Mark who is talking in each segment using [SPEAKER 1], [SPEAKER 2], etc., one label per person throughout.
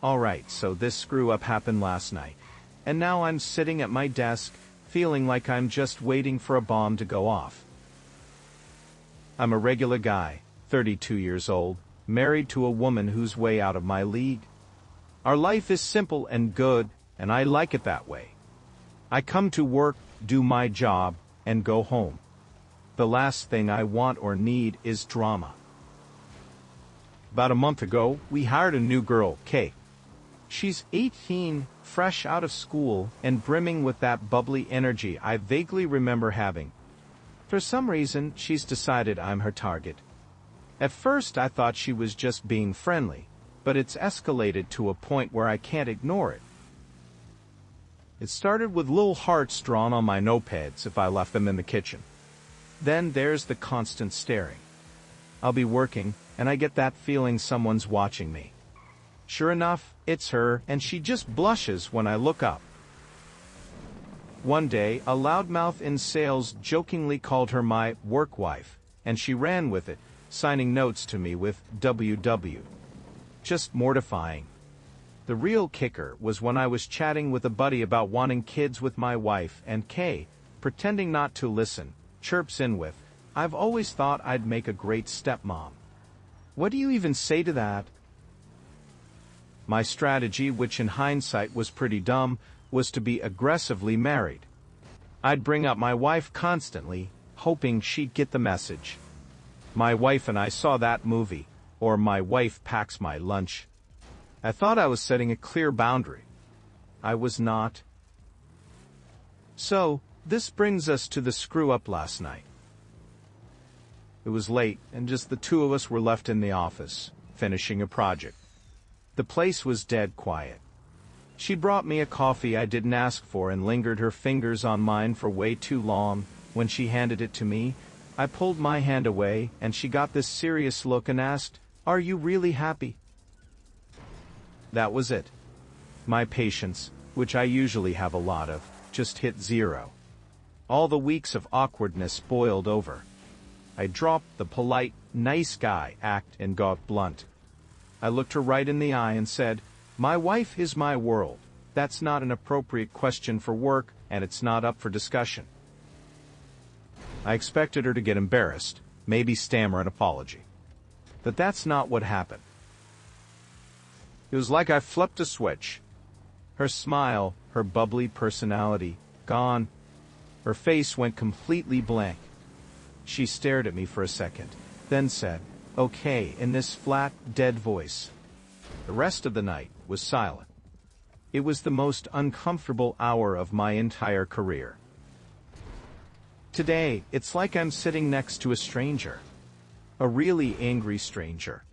[SPEAKER 1] Alright, so this screw-up happened last night, and now I'm sitting at my desk, feeling like I'm just waiting for a bomb to go off. I'm a regular guy, 32 years old, married to a woman who's way out of my league. Our life is simple and good, and I like it that way. I come to work, do my job, and go home. The last thing I want or need is drama. About a month ago, we hired a new girl, Kay. She's 18, fresh out of school, and brimming with that bubbly energy I vaguely remember having. For some reason, she's decided I'm her target. At first, I thought she was just being friendly, but it's escalated to a point where I can't ignore it. It started with little hearts drawn on my notepads if I left them in the kitchen. Then there's the constant staring. I'll be working, and I get that feeling someone's watching me. Sure enough, it's her, and she just blushes when I look up. One day, a loudmouth in sales jokingly called her my work wife, and she ran with it, signing notes to me with WW. Just mortifying. The real kicker was when I was chatting with a buddy about wanting kids with my wife, and Kay, pretending not to listen, chirps in with, "I've always thought I'd make a great stepmom." What do you even say to that? My strategy, which in hindsight was pretty dumb, was to be aggressively married. I'd bring up my wife constantly, hoping she'd get the message. My wife and I saw that movie, or my wife packs my lunch. I thought I was setting a clear boundary. I was not. So, this brings us to the screw-up last night. It was late, and just the two of us were left in the office, finishing a project. The place was dead quiet. She brought me a coffee I didn't ask for and lingered her fingers on mine for way too long. When she handed it to me, I pulled my hand away, and she got this serious look and asked, "Are you really happy?" That was it. My patience, which I usually have a lot of, just hit zero. All the weeks of awkwardness boiled over. I dropped the polite, nice guy act and got blunt. I looked her right in the eye and said, "My wife is my world. That's not an appropriate question for work, and it's not up for discussion." I expected her to get embarrassed, maybe stammer an apology. But that's not what happened. It was like I flipped a switch. Her smile, her bubbly personality, gone. Her face went completely blank. She stared at me for a second, then said, "Okay," in this flat, dead voice. The rest of the night was silent. It was the most uncomfortable hour of my entire career. Today, it's like I'm sitting next to a stranger. A really angry stranger.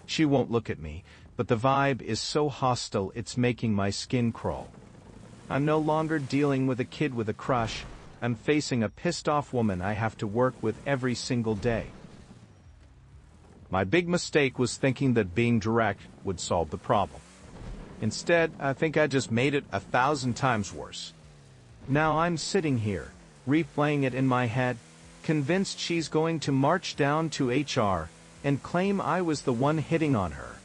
[SPEAKER 1] She won't look at me, but the vibe is so hostile it's making my skin crawl. I'm no longer dealing with a kid with a crush. I'm facing a pissed-off woman I have to work with every single day. My big mistake was thinking that being direct would solve the problem. Instead, I think I just made it 1,000 times worse. Now I'm sitting here, replaying it in my head, convinced she's going to march down to HR and claim I was the one hitting on her.